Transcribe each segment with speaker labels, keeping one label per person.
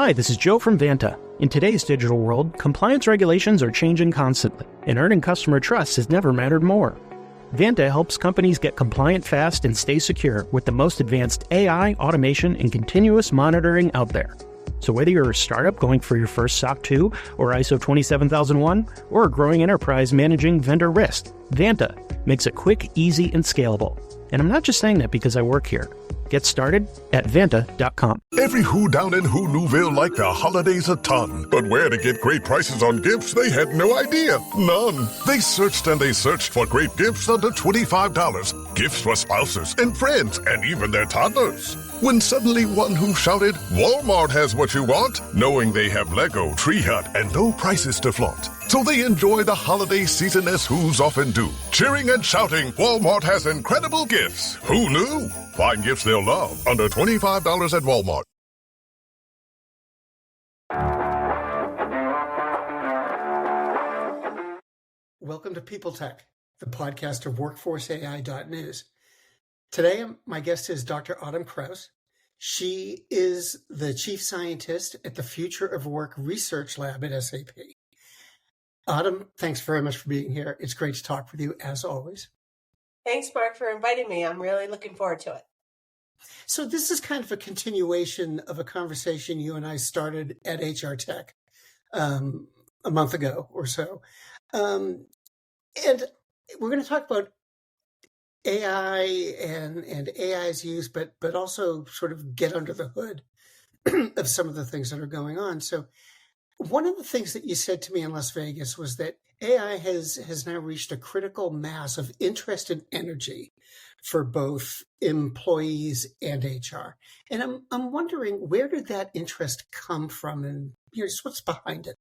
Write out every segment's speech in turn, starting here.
Speaker 1: Hi, this is Joe from Vanta. In today's digital world, compliance regulations are changing constantly, and earning customer trust has never mattered more. Vanta helps companies get compliant fast and stay secure with the most advanced AI, automation, and continuous monitoring out there. So whether you're a startup going for your first SOC 2 or ISO 27001, or a growing enterprise managing vendor risk, Vanta makes it quick, easy, and scalable. And I'm not just saying that because I work here. Get started at Vanta.com.
Speaker 2: Every Who down in Who Newville liked the holidays a ton. But where to get great prices on gifts, they had no idea. None. They searched and they searched for great gifts under $25. Gifts for spouses and friends and even their toddlers. When suddenly one Who shouted, Walmart has what you want, knowing they have Lego, Tree Hut, and no prices to flaunt. So they enjoy the holiday season as Who's often do. Cheering and shouting, Walmart has incredible gifts. Who knew? Find gifts they'll love under $25 at Walmart.
Speaker 3: Welcome to People Tech, the podcast of WorkforceAI.news. Today, my guest is Dr. Autumn Krauss. She is the chief scientist at the Future of Work Research Lab at SAP. Autumn, thanks very much for being here. It's great to talk with you, as always.
Speaker 4: Thanks, Mark, for inviting me. I'm really looking forward to it.
Speaker 3: So this is kind of a continuation of a conversation you and I started at HR Tech a month ago or so. And we're going to talk about AI and AI's use, but also sort of get under the hood of some of the things that are going on. So one of the things that you said to me in Las Vegas was that AI has now reached a critical mass of interest and energy for both employees and HR. And I'm wondering, where did that interest come from, and just what's behind it?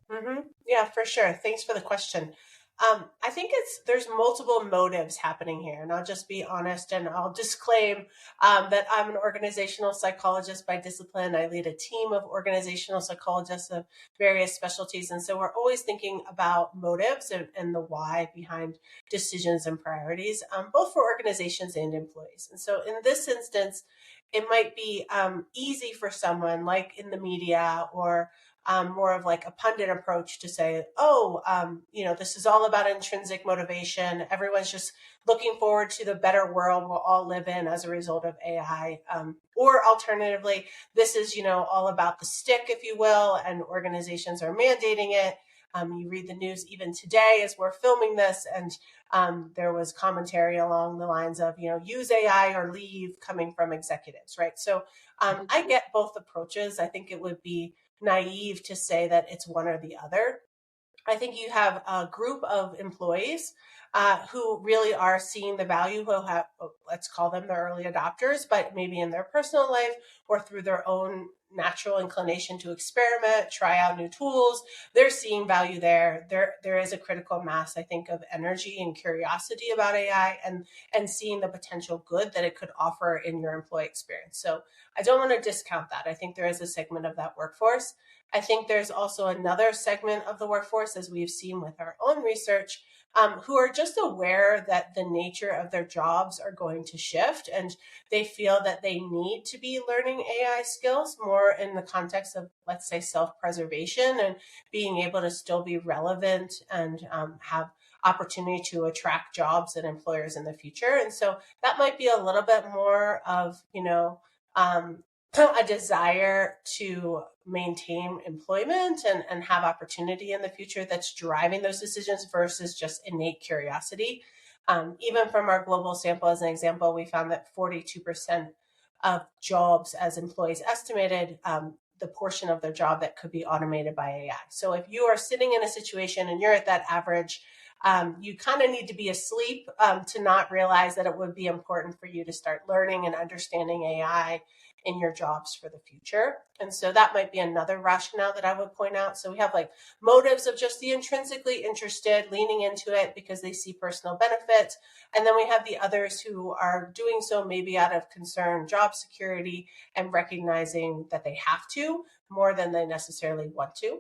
Speaker 4: Mm-hmm. Yeah, for sure. Thanks for the question. I think there's multiple motives happening here, and I'll just be honest and I'll disclaim that I'm an organizational psychologist by discipline. I lead a team of organizational psychologists of various specialties, and so we're always thinking about motives and the why behind decisions and priorities, both for organizations and employees. And so in this instance, it might be easy for someone like in the media or more of like a pundit approach to say, this is all about intrinsic motivation. Everyone's just looking forward to the better world we'll all live in as a result of AI. Or alternatively, this is, all about the stick, if you will, and organizations are mandating it. You read the news even today as we're filming this, and there was commentary along the lines of, use AI or leave coming from executives, right? So I get both approaches. I think it would be naive to say that it's one or the other. I think you have a group of employees who really are seeing the value, who have, let's call them the early adopters, but maybe in their personal life or through their own natural inclination to experiment, try out new tools. They're seeing value there. There is a critical mass, I think, of energy and curiosity about AI and seeing the potential good that it could offer in your employee experience. So I don't want to discount that. I think there is a segment of that workforce. I think there's also another segment of the workforce, as we've seen with our own research, who are just aware that the nature of their jobs are going to shift, and they feel that they need to be learning AI skills more in the context of, let's say, self-preservation and being able to still be relevant and have opportunity to attract jobs and employers in the future. And so that might be a little bit more of, a desire to maintain employment and have opportunity in the future that's driving those decisions versus just innate curiosity. Even from our global sample, as an example, we found that 42% of jobs, as employees estimated, the portion of their job that could be automated by AI. So if you are sitting in a situation and you're at that average, you kind of need to be asleep to not realize that it would be important for you to start learning and understanding AI in your jobs for the future. And so that might be another rationale that I would point out. So we have like motives of just the intrinsically interested, leaning into it because they see personal benefit. And then we have the others who are doing so maybe out of concern, job security, and recognizing that they have to more than they necessarily want to.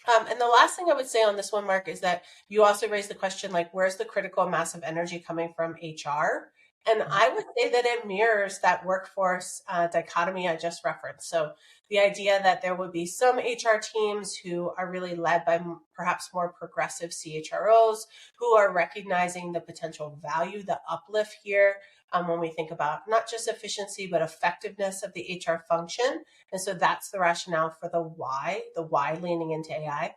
Speaker 4: And the last thing I would say on this one, Mark, is that you also raised the question, like, where's the critical mass of energy coming from HR? And I would say that it mirrors that workforce dichotomy I just referenced. So the idea that there would be some HR teams who are really led by perhaps more progressive CHROs who are recognizing the potential value, the uplift here when we think about not just efficiency, but effectiveness of the HR function. And so that's the rationale for the why leaning into AI.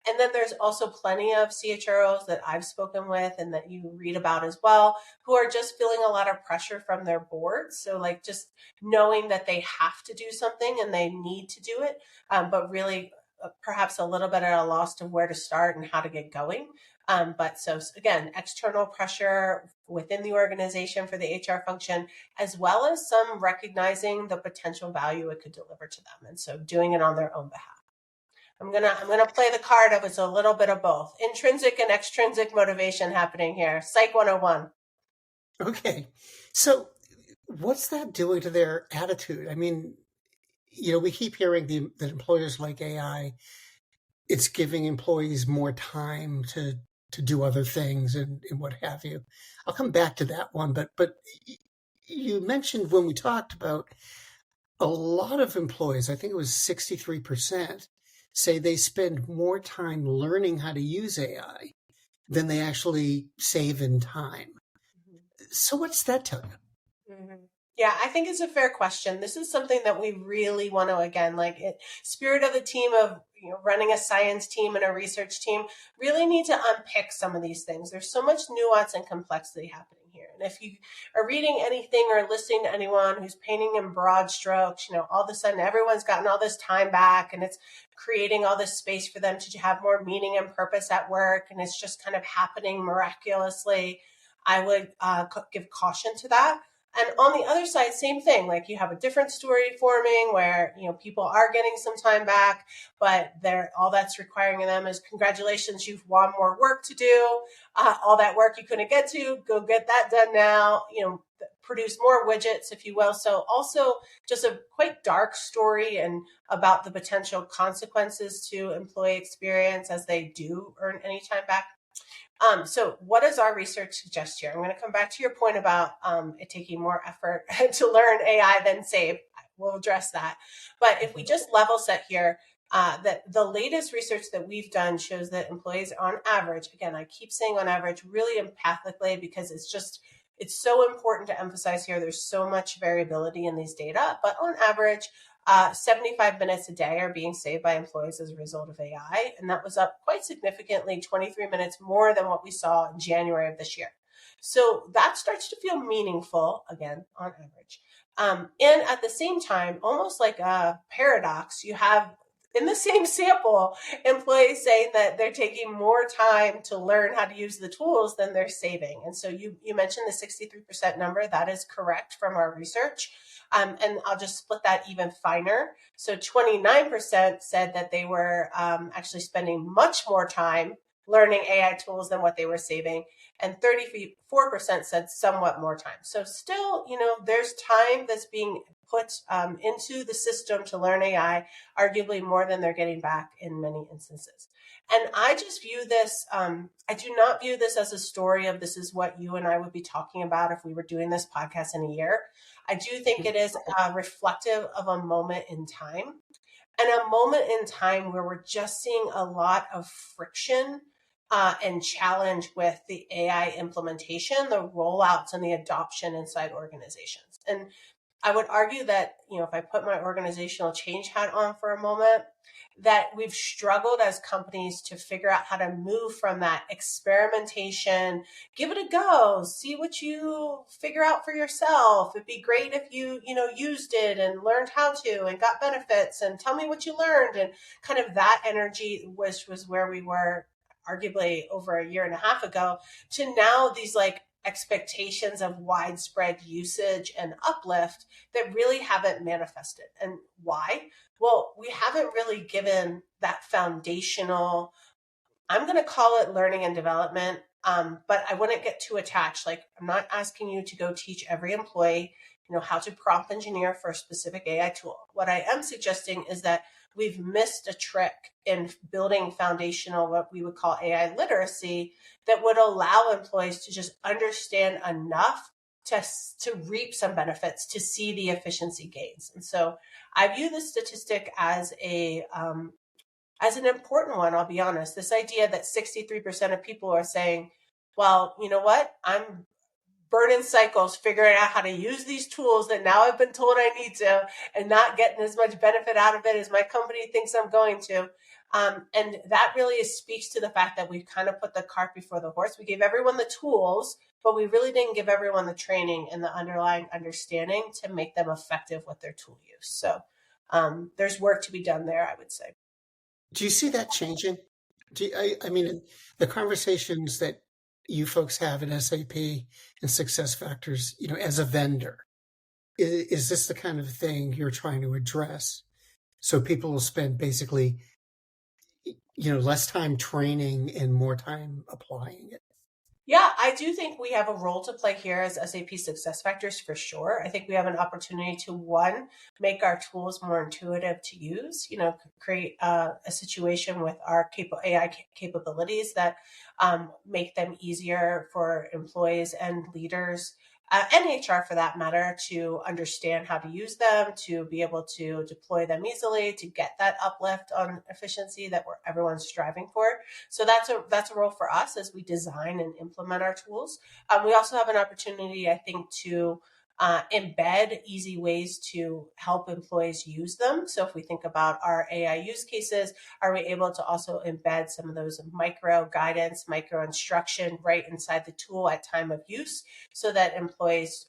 Speaker 4: And then there's also plenty of CHROs that I've spoken with and that you read about as well, who are just feeling a lot of pressure from their boards. So like just knowing that they have to do something and they need to do it, but really perhaps a little bit at a loss to where to start and how to get going. But so again, external pressure within the organization for the HR function, as well as some recognizing the potential value it could deliver to them. And so doing it on their own behalf. I'm gonna play the card of it's a little bit of both. Intrinsic and extrinsic motivation happening here. Psych 101.
Speaker 3: Okay. So what's that doing to their attitude? I mean, we keep hearing that employers like AI, it's giving employees more time to do other things and what have you. I'll come back to that one, but you mentioned when we talked about a lot of employees, I think it was 63%, say they spend more time learning how to use AI than they actually save in time. So what's that tell you?
Speaker 4: Mm-hmm. Yeah, I think it's a fair question. This is something that we really want to, again, spirit of the team of running a science team and a research team, really need to unpick some of these things. There's so much nuance and complexity happening here. And if you are reading anything or listening to anyone who's painting in broad strokes, all of a sudden everyone's gotten all this time back and it's creating all this space for them to have more meaning and purpose at work. And it's just kind of happening miraculously. I would give caution to that. And on the other side, same thing, like you have a different story forming where, people are getting some time back, but all that's requiring of them is congratulations, you've won more work to do. All that work you couldn't get to, go get that done now, produce more widgets, if you will. So also just a quite dark story and about the potential consequences to employee experience as they do earn any time back. So what does our research suggest here? I'm going to come back to your point about it taking more effort to learn AI than save. We'll address that. But if we just level set here, that the latest research that we've done shows that employees on average, again, I keep saying on average really empathically because it's so important to emphasize here. There's so much variability in these data, but on average, 75 minutes a day are being saved by employees as a result of AI. And that was up quite significantly, 23 minutes more than what we saw in January of this year. So that starts to feel meaningful, again, on average. And at the same time, almost like a paradox, you have in the same sample, employees saying that they're taking more time to learn how to use the tools than they're saving. And so you mentioned the 63% number. That is correct from our research. And I'll just split that even finer. So 29% said that they were actually spending much more time learning AI tools than what they were saving. And 34% said somewhat more time. So still, there's time that's being put into the system to learn AI, arguably more than they're getting back in many instances. And I just view this, I do not view this as a story of this is what you and I would be talking about if we were doing this podcast in a year. I do think it is reflective of a moment in time, and a moment in time where we're just seeing a lot of friction and challenge with the AI implementation, the rollouts and the adoption inside organizations. And I would argue that, if I put my organizational change hat on for a moment, that we've struggled as companies to figure out how to move from that experimentation, give it a go, see what you figure out for yourself. It'd be great if you, used it and learned how to and got benefits and tell me what you learned. And kind of that energy was where we were arguably over a year and a half ago, to now these expectations of widespread usage and uplift that really haven't manifested. And why? Well, we haven't really given that foundational, I'm going to call it learning and development, but I wouldn't get too attached. I'm not asking you to go teach every employee, how to prompt engineer for a specific AI tool. What I am suggesting is that we've missed a trick in building foundational, what we would call AI literacy, that would allow employees to just understand enough to reap some benefits, to see the efficiency gains. And so I view this statistic as as an important one, I'll be honest. This idea that 63% of people are saying, well, you know what? I'm burning cycles figuring out how to use these tools that now I've been told I need to, and not getting as much benefit out of it as my company thinks I'm going to. And that really speaks to the fact that we've kind of put the cart before the horse. We gave everyone the tools, but we really didn't give everyone the training and the underlying understanding to make them effective with their tool use. So there's work to be done there, I would say.
Speaker 3: Do you see that changing? I mean, the conversations that you folks have in SAP and success factors, as a vendor, is this the kind of thing you're trying to address? So people will spend basically, less time training and more time applying it.
Speaker 4: Yeah, I do think we have a role to play here as SAP success factors for sure. I think we have an opportunity to, one, make our tools more intuitive to use, create a situation with our AI capabilities that make them easier for employees and leaders and HR for that matter to understand how to use them, to be able to deploy them easily, to get that uplift on efficiency that everyone's striving for. So that's a role for us as we design and implement our tools. We also have an opportunity, I think, to embed easy ways to help employees use them. So if we think about our AI use cases, are we able to also embed some of those micro guidance, micro instruction right inside the tool at time of use so that employees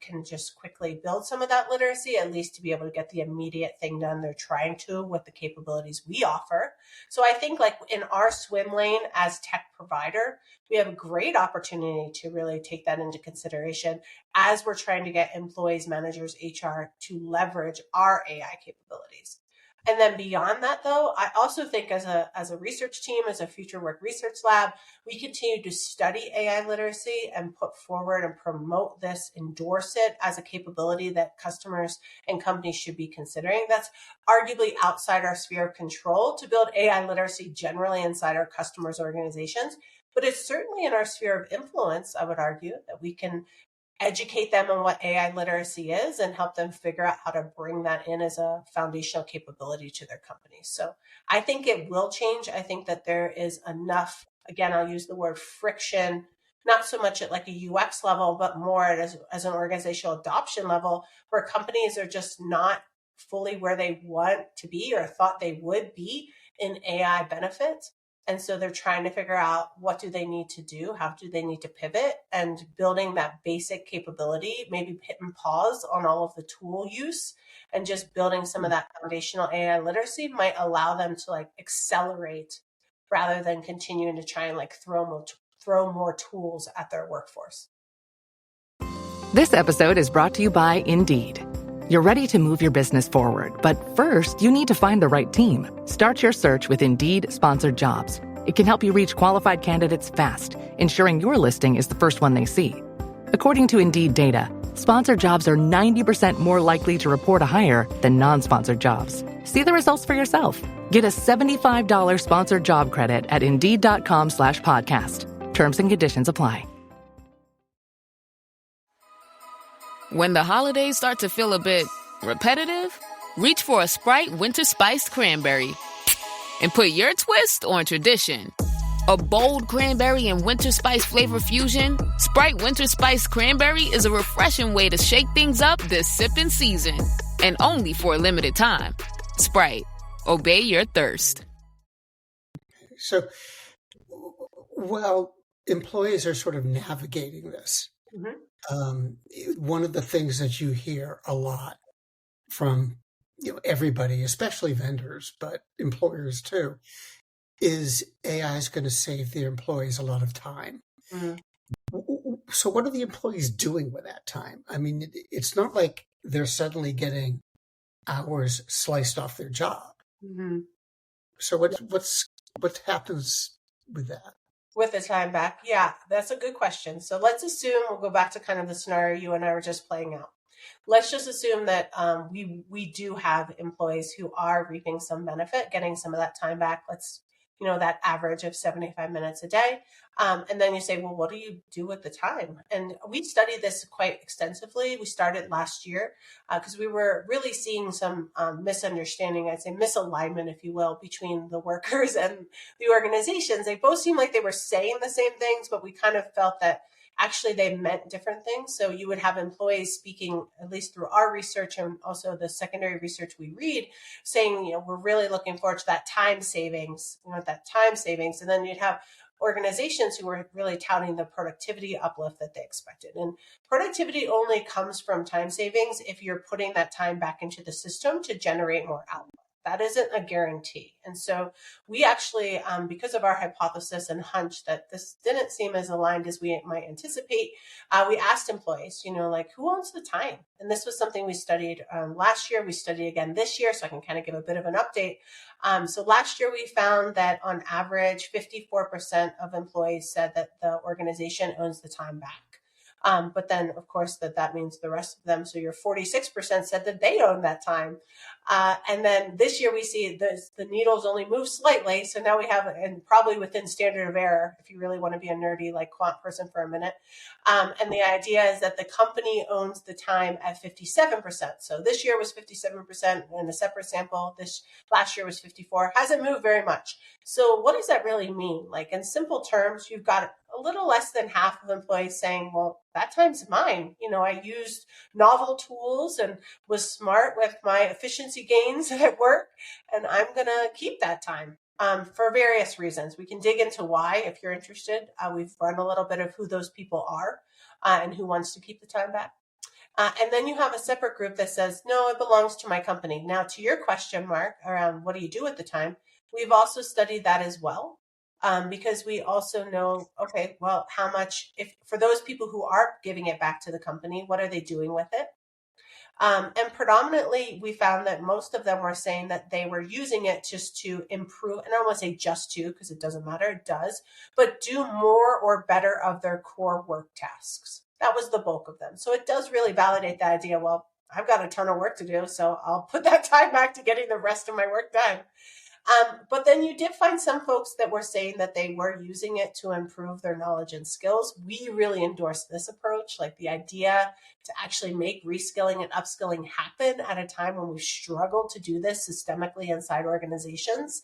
Speaker 4: can just quickly build some of that literacy, at least to be able to get the immediate thing done they're trying to with the capabilities we offer. So I think like in our swim lane as tech provider, we have a great opportunity to really take that into consideration as we're trying to get employees, managers, HR to leverage our AI capabilities. And then beyond that, though, I also think as a research team, as a future work research lab, we continue to study AI literacy and put forward and promote this, endorse it as a capability that customers and companies should be considering. That's arguably outside our sphere of control to build AI literacy generally inside our customers' organizations. But it's certainly in our sphere of influence, I would argue, that we can educate them on what AI literacy is and help them figure out how to bring that in as a foundational capability to their company. So I think it will change. I think that there is enough, again, I'll use the word friction, not so much at like a UX level, but more as an organizational adoption level where companies are just not fully where they want to be or thought they would be in AI benefits. And so they're trying to figure out what do they need to do? How do they need to pivot? And building that basic capability, maybe hit and pause on all of the tool use and just building some of that foundational AI literacy might allow them to like accelerate rather than continuing to try and like throw more tools at their workforce.
Speaker 5: This episode is brought to you by Indeed. You're ready to move your business forward, but first, you need to find the right team. Start your search with Indeed-sponsored jobs. It can help you reach qualified candidates fast, ensuring your listing is the first one they see. According to Indeed data, sponsored jobs are 90% more likely to report a hire than non-sponsored jobs. See the results for yourself. Get a $75 sponsored job credit at Indeed.com/podcast. Terms and conditions apply.
Speaker 6: When the holidays start to feel a bit repetitive, reach for a Sprite Winter Spiced Cranberry and put your twist on tradition. A bold cranberry and winter spice flavor fusion, Sprite Winter Spiced Cranberry is a refreshing way to shake things up this sipping season. And only for a limited time. Sprite, obey your thirst.
Speaker 3: So, while employees are sort of navigating this, one of the things that you hear a lot from everybody, especially vendors, but employers too, is AI is going to save their employees a lot of time. So what are the employees doing with that time? I mean, it's not like they're suddenly getting hours sliced off their job. So what happens with that?
Speaker 4: With the time back? Yeah, that's a good question. So let's assume, we'll go back to kind of the scenario you and I were just playing out. Let's just assume that we do have employees who are reaping some benefit, getting some of that time back. Let's that average of 75 minutes a day. And then you say, well, what do you do with the time? And we studied this quite extensively. We started last year because we were really seeing some misunderstanding, I'd say misalignment, if you will, between the workers and the organizations. They both seemed like they were saying the same things, but we kind of felt that actually they meant different things. So you would have employees speaking, at least through our research and also the secondary research we read, saying, we're really looking forward to that time savings, And then you'd have organizations who were really touting the productivity uplift that they expected. And productivity only comes from time savings if you're putting that time back into the system to generate more output. That isn't a guarantee. And so we actually, because of our hypothesis and hunch that this didn't seem as aligned as we might anticipate, we asked employees, who owns the time? And this was something we studied last year. We studied again this year, so I can kind of give a bit of an update. So last year we found that on average, 54% of employees said that the organization owns the time back. But then, of course, that means the rest of them. So your 46% said that they own that time. And then this year we see the needles only move slightly. So now we have, and probably within standard of error, if you really want to be a nerdy like quant person for a minute. And the idea is that the company owns the time at 57%. So this year was 57% in a separate sample. Last year was 54. Hasn't moved very much. So what does that really mean? Like in simple terms, you've got a little less than half of employees saying, well, that time's mine. I used novel tools and was smart with my efficiency gains at work, and I'm going to keep that time for various reasons. We can dig into why if you're interested. We've run a little bit of who those people are and who wants to keep the time back. And then you have a separate group that says, no, it belongs to my company. Now, to your question, Mark, around what do you do with the time? We've also studied that as well. Because we also know, okay, well, how much, for those people who are giving it back to the company, what are they doing with it? And predominantly, we found that most of them were saying that they were using it just to improve, and I don't want to say just to, because it doesn't matter, it does, but do more or better of their core work tasks. That was the bulk of them. So it does really validate that idea, well, I've got a ton of work to do, so I'll put that time back to getting the rest of my work done. But then you did find some folks that were saying that they were using it to improve their knowledge and skills. We really endorse this approach, like the idea to actually make reskilling and upskilling happen at a time when we've struggled to do this systemically inside organizations.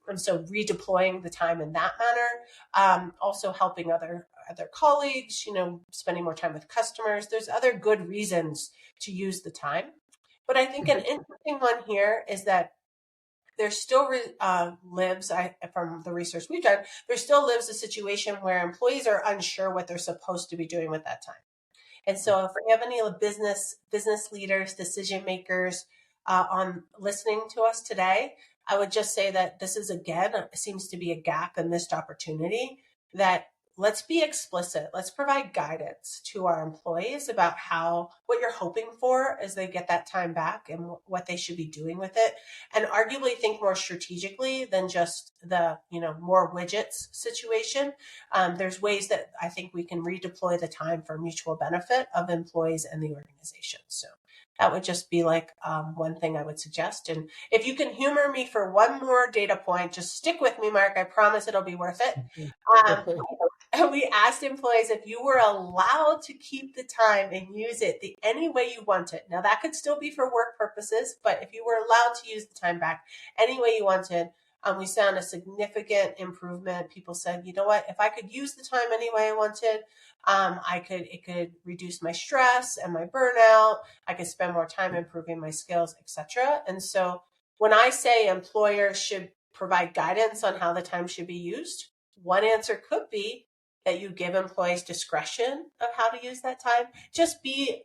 Speaker 4: And so redeploying the time in that manner, also helping other colleagues, spending more time with customers. There's other good reasons to use the time. But I think an interesting one here is that there still lives, from the research we've done, there still lives a situation where employees are unsure what they're supposed to be doing with that time. And so if we have any business leaders, decision makers on listening to us today, I would just say that this is, again, seems to be a gap and missed opportunity, that let's be explicit. Let's provide guidance to our employees about what you're hoping for as they get that time back and what they should be doing with it. And arguably think more strategically than just the, more widgets situation. There's ways that I think we can redeploy the time for mutual benefit of employees and the organization. So that would just be like one thing I would suggest. And if you can humor me for one more data point, just stick with me, Mark. I promise it'll be worth it. We asked employees if you were allowed to keep the time and use it any way you wanted. Now, that could still be for work purposes, but if you were allowed to use the time back any way you wanted, we found a significant improvement. People said, you know what, if I could use the time any way I wanted, it could reduce my stress and my burnout. I could spend more time improving my skills, etc. And so when I say employers should provide guidance on how the time should be used, one answer could be that you give employees discretion of how to use that time. Just be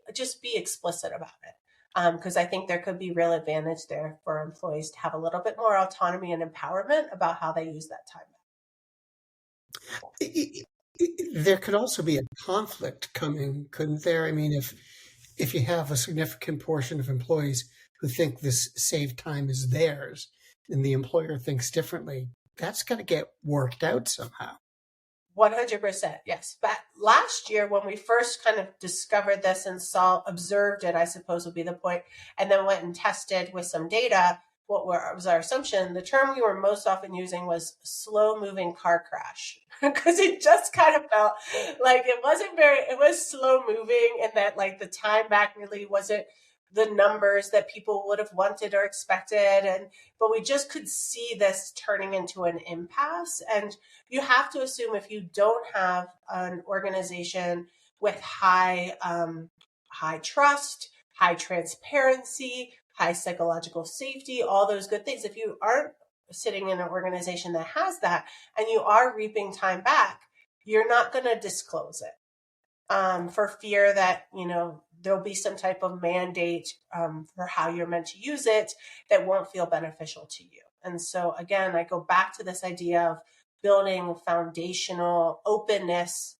Speaker 4: explicit about it. Because I think there could be real advantage there for employees to have a little bit more autonomy and empowerment about how they use that time.
Speaker 3: There could also be a conflict coming, couldn't there? I mean, if you have a significant portion of employees who think this saved time is theirs and the employer thinks differently, that's got to get worked out somehow.
Speaker 4: 100%, yes. But last year, when we first kind of discovered this and observed it, I suppose would be the point, and then went and tested with some data, was our assumption, the term we were most often using was slow moving car crash, because it just kind of felt like it was slow moving, and that like the time back really wasn't the numbers that people would have wanted or expected. But we just could see this turning into an impasse. And you have to assume, if you don't have an organization with high trust, high transparency, high psychological safety, all those good things, if you aren't sitting in an organization that has that and you are reaping time back, you're not going to disclose it, for fear that, there'll be some type of mandate for how you're meant to use it that won't feel beneficial to you. And so again, I go back to this idea of building foundational openness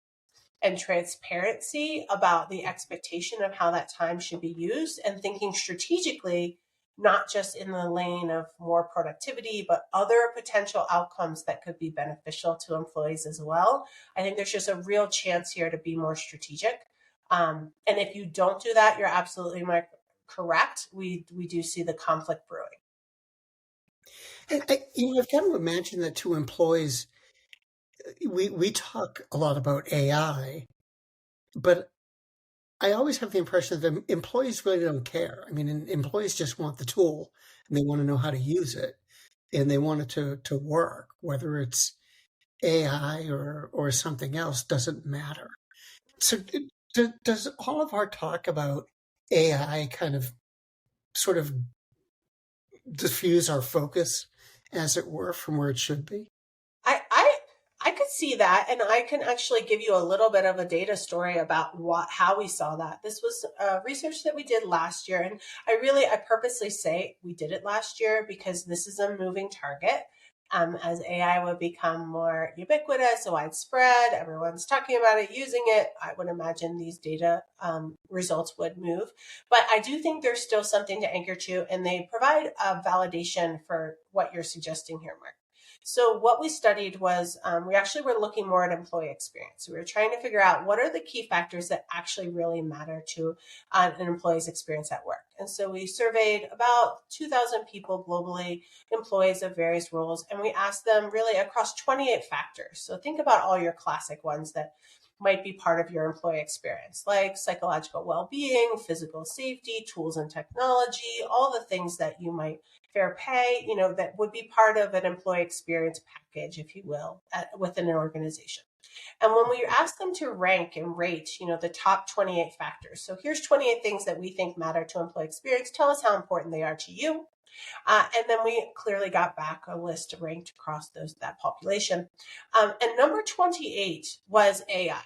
Speaker 4: and transparency about the expectation of how that time should be used, and thinking strategically, not just in the lane of more productivity, but other potential outcomes that could be beneficial to employees as well. I think there's just a real chance here to be more strategic. And if you don't do that, you're absolutely correct. We do see the conflict brewing.
Speaker 3: And I've got to imagine that to employees, we talk a lot about AI, but I always have the impression that employees really don't care. I mean, employees just want the tool and they want to know how to use it, and they want it to work, whether it's AI or something else, doesn't matter. So does all of our talk about AI kind of sort of diffuse our focus, as it were, from where it should be?
Speaker 4: I could see that, and I can actually give you a little bit of a data story about how we saw that. This was research that we did last year, and I purposely say we did it last year because this is a moving target. As AI would become more ubiquitous, widespread, everyone's talking about it, using it, I would imagine these data results would move. But I do think there's still something to anchor to, and they provide a validation for what you're suggesting here, Mark. So what we studied was we actually were looking more at employee experience. We were trying to figure out what are the key factors that actually really matter to an employee's experience at work. And so we surveyed about 2,000 people globally, employees of various roles, and we asked them really across 28 factors. So think about all your classic ones that might be part of your employee experience, like psychological well-being, physical safety, tools and technology, all the things that you might fair pay, that would be part of an employee experience package, if you will, within an organization. And when we ask them to rank and rate, the top 28 factors. So here's 28 things that we think matter to employee experience. Tell us how important they are to you. And then we clearly got back a list ranked across that population. And number 28 was AI.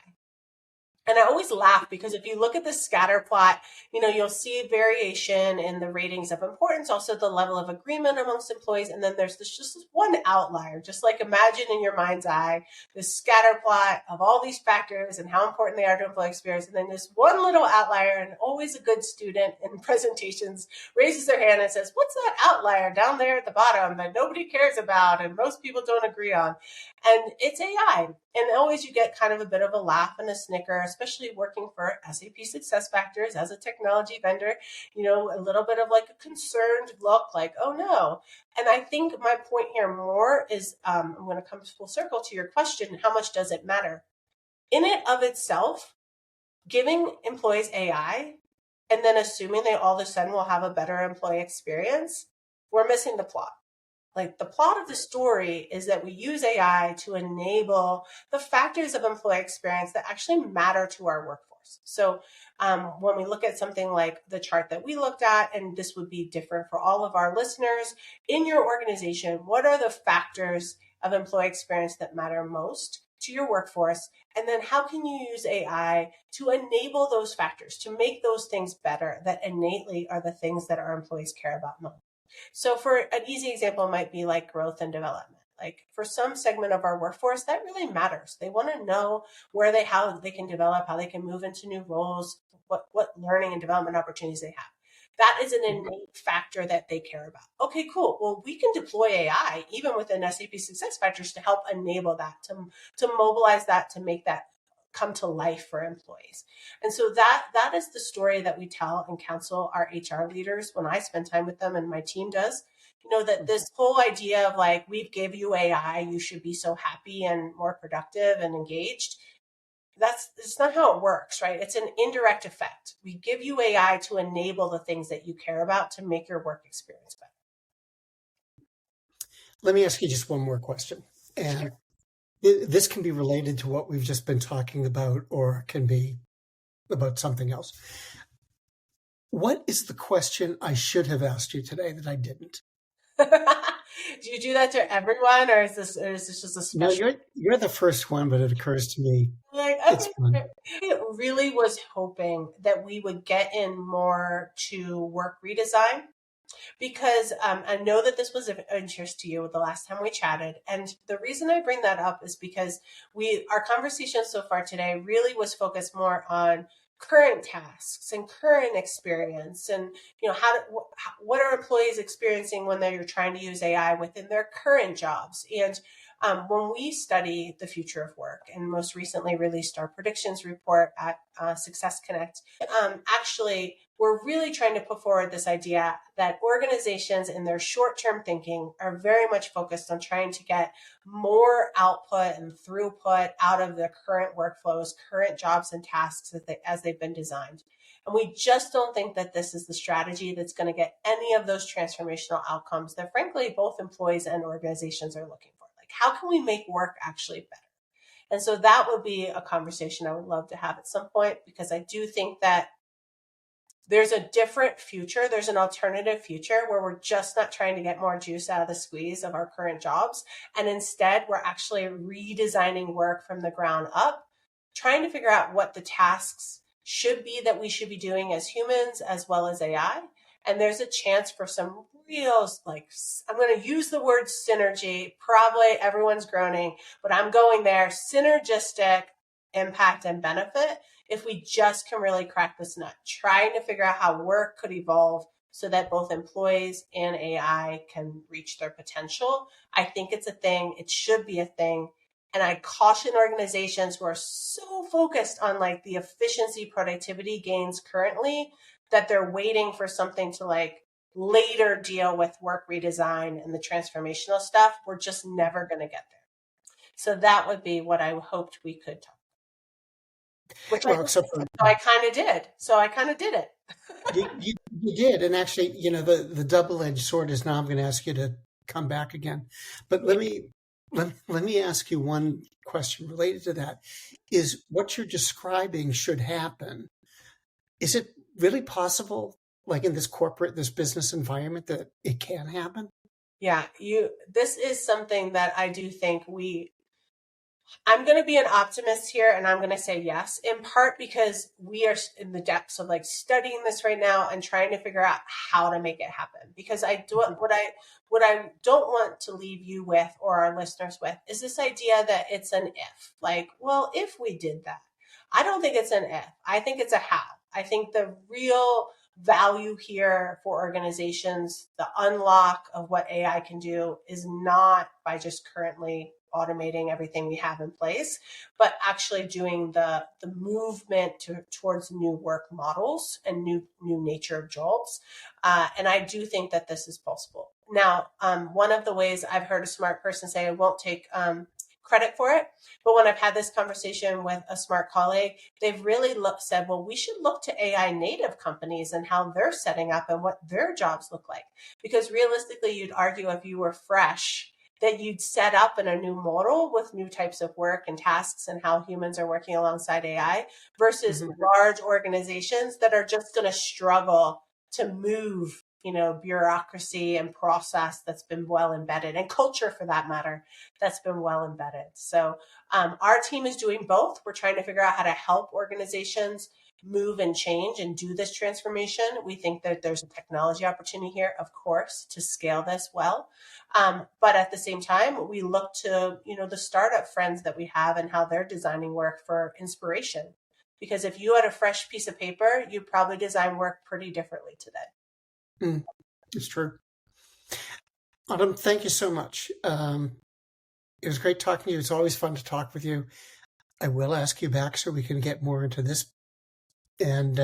Speaker 4: And I always laugh because if you look at the scatter plot, you'll see variation in the ratings of importance, also the level of agreement amongst employees. And then there's just this one outlier, just like imagine in your mind's eye, this scatter plot of all these factors and how important they are to employee experience. And then this one little outlier, and always a good student in presentations raises their hand and says, what's that outlier down there at the bottom that nobody cares about and most people don't agree on? And it's AI. And always you get kind of a bit of a laugh and a snicker, especially working for SAP SuccessFactors as a technology vendor, a little bit of like a concerned look like, oh no. And I think my point here more is, I'm going to come full circle to your question, how much does it matter? In it of itself, giving employees AI and then assuming they all of a sudden will have a better employee experience, we're missing the plot. Like the plot of the story is that we use AI to enable the factors of employee experience that actually matter to our workforce. So when we look at something like the chart that we looked at, and this would be different for all of our listeners, in your organization, what are the factors of employee experience that matter most to your workforce? And then how can you use AI to enable those factors, to make those things better that innately are the things that our employees care about most? So for an easy example, it might be like growth and development. Like for some segment of our workforce, that really matters. They want to know how they can develop, how they can move into new roles, what learning and development opportunities they have. That is an innate factor that they care about. Okay, cool. Well, we can deploy AI even within SAP SuccessFactors to help enable that, to mobilize that, to make that come to life for employees. And so that is the story that we tell and counsel our HR leaders when I spend time with them and my team does. that this whole idea of like, we give you AI, you should be so happy and more productive and engaged. It's not how it works, right? It's an indirect effect. We give you AI to enable the things that you care about to make your work experience better.
Speaker 3: Let me ask you just one more question. And this can be related to what we've just been talking about, or can be about something else. What is the question I should have asked you today that I didn't?
Speaker 4: Do you do that to everyone, or is this just a special?
Speaker 3: No, you're the first one, but it occurs to me.
Speaker 4: Like,
Speaker 3: It's fun.
Speaker 4: I really was hoping that we would get in more to work redesign, because I know that this was of interest to you the last time we chatted. And the reason I bring that up is because our conversation so far today really was focused more on current tasks and current experience, and what are employees experiencing when they're trying to use AI within their current jobs. And when we study the future of work, and most recently released our predictions report at Success Connect, actually, we're really trying to put forward this idea that organizations in their short-term thinking are very much focused on trying to get more output and throughput out of their current workflows, current jobs and tasks as they've been designed. And we just don't think that this is the strategy that's going to get any of those transformational outcomes that, frankly, both employees and organizations are looking for. Like, how can we make work actually better? And so that would be a conversation I would love to have at some point, because I do think that there's a different future. There's an alternative future where we're just not trying to get more juice out of the squeeze of our current jobs. And instead, we're actually redesigning work from the ground up, trying to figure out what the tasks should be that we should be doing as humans as well as AI. And there's a chance for some real, I'm going to use the word synergy. Probably everyone's groaning, but I'm going there. Synergistic impact and benefit, if we just can really crack this nut, trying to figure out how work could evolve so that both employees and AI can reach their potential. I think it's a thing. It should be a thing. And I caution organizations who are so focused on like the efficiency, productivity gains currently, that they're waiting for something to like later deal with work redesign and the transformational stuff. We're just never going to get there. So that would be what I hoped we could talk. I kind of did. So I kind of did it.
Speaker 3: You did. And actually, the double-edged sword is, now I'm going to ask you to come back again. But let me ask you one question related to that. Is what you're describing should happen, is it really possible, like in this business environment, that it can happen?
Speaker 4: Yeah, this is something that I do think I'm going to be an optimist here, and I'm going to say yes, in part because we are in the depths of like studying this right now and trying to figure out how to make it happen. Because what I don't want to leave you with, or our listeners with, is this idea that it's an if. Like, well, if we did that. I don't think it's an if. I think it's a how. I think the real value here for organizations, the unlock of what AI can do, is not by just currently automating everything we have in place, but actually doing the movement towards new work models and new nature of jobs. And I do think that this is possible. Now, one of the ways I've heard a smart person say, I won't take credit for it, but when I've had this conversation with a smart colleague, they've really said, well, we should look to AI native companies and how they're setting up and what their jobs look like. Because realistically, you'd argue if you were fresh, that you'd set up in a new model with new types of work and tasks and how humans are working alongside AI, versus large organizations that are just going to struggle to move, bureaucracy and process that's been well embedded, and culture for that matter, that's been well embedded. So our team is doing both. We're trying to figure out how to help organizations move and change and do this transformation. We think that there's a technology opportunity here, of course, to scale this well. But at the same time, we look to, the startup friends that we have and how they're designing work for inspiration. Because if you had a fresh piece of paper, you'd probably design work pretty differently today.
Speaker 3: It's true. Autumn, thank you so much. It was great talking to you. It's always fun to talk with you. I will ask you back so we can get more into this. And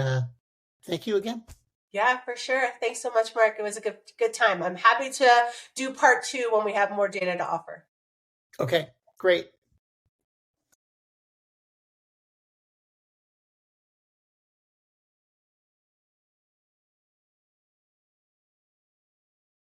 Speaker 3: thank you again.
Speaker 4: Yeah, for sure. Thanks so much, Mark. It was a good time. I'm happy to do part 2 when we have more data to offer.
Speaker 3: Okay, great.